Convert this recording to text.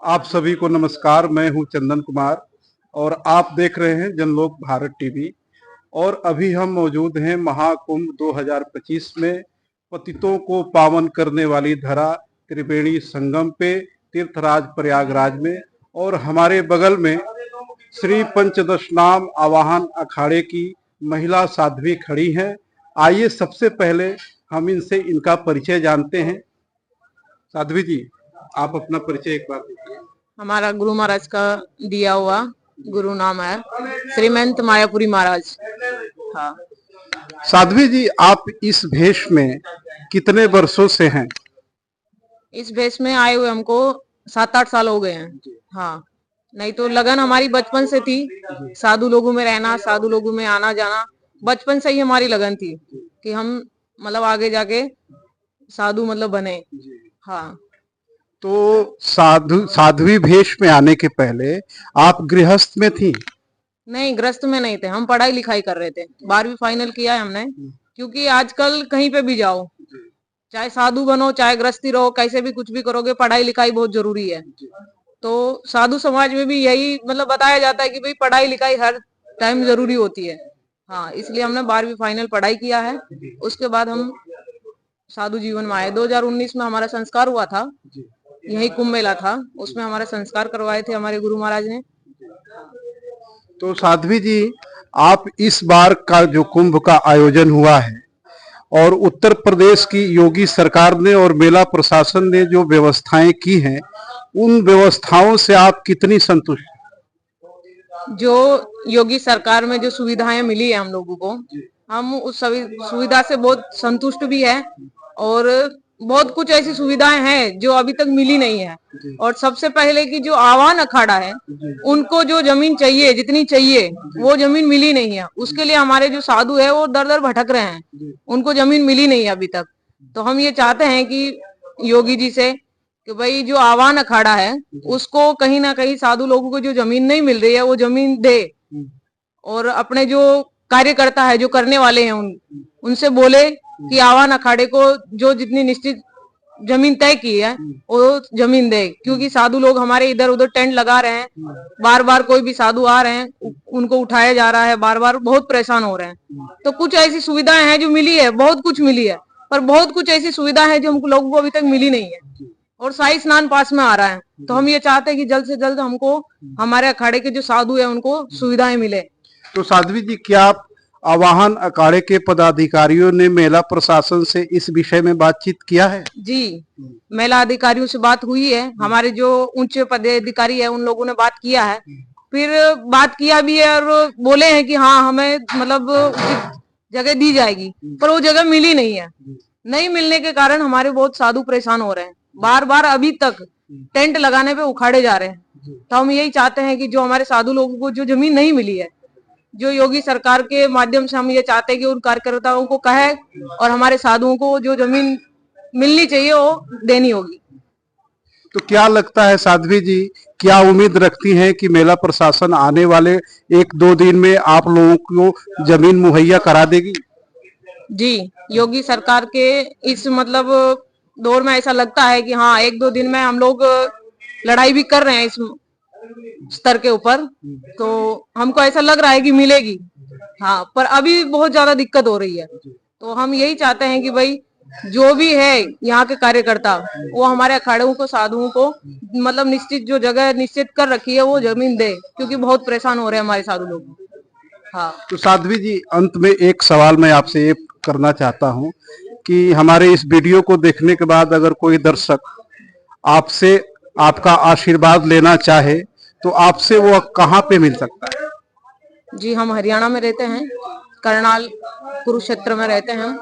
आप सभी को नमस्कार। मैं हूं चंदन कुमार और आप देख रहे हैं जनलोक भारत टीवी। और अभी हम मौजूद हैं महाकुंभ 2025 में पतितों को पावन करने वाली धरा त्रिवेणी संगम पे तीर्थराज प्रयागराज में। और हमारे बगल में श्री पंचदश नाम आवाहन अखाड़े की महिला साध्वी खड़ी हैं। आइए सबसे पहले हम इनसे इनका परिचय जानते हैं। साध्वी जी, आप अपना परिचय एक बार दीजिए। हमारा गुरु महाराज का दिया हुआ गुरु नाम है श्रीमंत मायापुरी महाराज। हाँ। साध्वी जी, आप इस भेष में कितने वर्षों से हैं? इस भेष में आए हुए हमको 7-8 साल हो गए हैं। हाँ, नहीं तो लगन हमारी बचपन से थी। साधु लोगों में रहना, साधु लोगों में आना जाना बचपन से ही हमारी लगन थी कि हम मतलब आगे जाके साधु मतलब बने। हाँ। तो साध्वी भेष में आने के पहले आप गृहस्थ में थी? नहीं, गृहस्थ में नहीं थे, हम पढ़ाई लिखाई कर रहे थे। 12वीं फाइनल किया है हमने। क्योंकि आजकल कहीं पे भी जाओ, चाहे साधु बनो चाहे गृहस्थी रहो, कैसे भी कुछ भी करोगे, पढ़ाई लिखाई बहुत जरूरी है। तो साधु समाज में भी यही मतलब बताया जाता है कि भाई पढ़ाई लिखाई हर टाइम जरूरी होती है। हाँ, इसलिए हमने 12वीं फाइनल पढ़ाई किया है। उसके बाद हम साधु जीवन में आए। 2019 में हमारा संस्कार हुआ था, यही कुंभ मेला था, उसमें हमारे संस्कार करवाए थे हमारे गुरु महाराज ने। तो साध्वी जी, आप इस बार का जो कुंभ का आयोजन हुआ है और उत्तर प्रदेश की योगी सरकार ने और मेला प्रशासन ने जो व्यवस्थाएं की हैं, उन व्यवस्थाओं से आप कितनी संतुष्ट? जो योगी सरकार में जो सुविधाएं मिली है हम लोगों को, हम उस सभी सुविधा से बहुत संतुष्ट भी है। और बहुत कुछ ऐसी सुविधाएं हैं जो अभी तक मिली नहीं है। और सबसे पहले की जो आवाहन अखाड़ा है, उनको जो जमीन चाहिए, जितनी चाहिए, वो जमीन मिली नहीं है। उसके लिए हमारे जो साधु है वो दर दर भटक रहे हैं, उनको जमीन मिली नहीं है अभी तक। तो हम ये चाहते हैं कि योगी जी से कि भाई जो आवाहन अखाड़ा है उसको कहीं ना कहीं साधु लोगों को जो जमीन नहीं मिल रही है वो जमीन दे। और अपने जो कार्यकर्ता है, जो करने वाले हैं, उनसे बोले कि आवाहन अखाड़े को जो जितनी निश्चित जमीन तय की है वो जमीन दे। क्योंकि साधु लोग हमारे इधर उधर टेंट लगा रहे हैं, बार बार कोई भी साधु आ रहे हैं उनको उठाया जा रहा है, बार बार बहुत परेशान हो रहे हैं। तो कुछ ऐसी सुविधाएं हैं जो मिली है, बहुत कुछ मिली है, पर बहुत कुछ ऐसी सुविधा है जो हम लोगों को अभी तक मिली नहीं है। और शाही स्नान पास में आ रहा है, तो हम ये चाहते हैं कि जल्द से जल्द हमको हमारे अखाड़े के जो साधु है उनको सुविधाएं मिले। तो साध्वी जी, क्या आप आवाहन अखाड़े के पदाधिकारियों ने मेला प्रशासन से इस विषय में बातचीत किया है? जी, मेला अधिकारियों से बात हुई है। हमारे जो उच्च पदाधिकारी है उन लोगों ने बात किया है, फिर बात किया भी है और बोले हैं कि हाँ हमें मतलब जगह दी जाएगी, पर वो जगह मिली नहीं है। नहीं मिलने के कारण हमारे बहुत साधु परेशान हो रहे हैं, बार बार अभी तक टेंट लगाने पे उखाड़े जा रहे हैं। तो हम यही चाहते हैं कि जो हमारे साधु लोगों को जो जमीन नहीं मिली है, जो योगी सरकार के माध्यम से हम ये चाहते हैं कि उन कार्यकर्ताओं को कहे और हमारे साधुओं को जो जमीन मिलनी चाहिए वो देनी होगी। तो क्या लगता है साध्वी जी, क्या उम्मीद रखती हैं कि मेला प्रशासन आने वाले 1-2 दिन में आप लोगों को जमीन मुहैया करा देगी? जी, योगी सरकार के इस मतलब दौर में ऐसा लगता है कि हाँ 1-2 दिन में हम लोग लड़ाई भी कर रहे हैं इस स्तर के ऊपर, तो हमको ऐसा लग रहा है कि मिलेगी। हाँ, पर अभी बहुत ज्यादा दिक्कत हो रही है। तो हम यही चाहते हैं कि भाई जो भी है यहाँ के कार्यकर्ता, वो हमारे अखाड़ों को, साधुओं को मतलब निश्चित जो जगह निश्चित कर रखी है वो जमीन दे, क्योंकि बहुत परेशान हो रहे हैं हमारे साधु लोग। हाँ। तो साध्वी जी, अंत में एक सवाल मैं आपसे ये करना चाहता हूँ कि हमारे इस वीडियो को देखने के बाद अगर कोई दर्शक आपसे आपका आशीर्वाद लेना चाहे तो आपसे वो कहाँ पे मिल सकता है? जी, हम हरियाणा में रहते हैं, करनाल कुरुक्षेत्र में रहते हैं हम।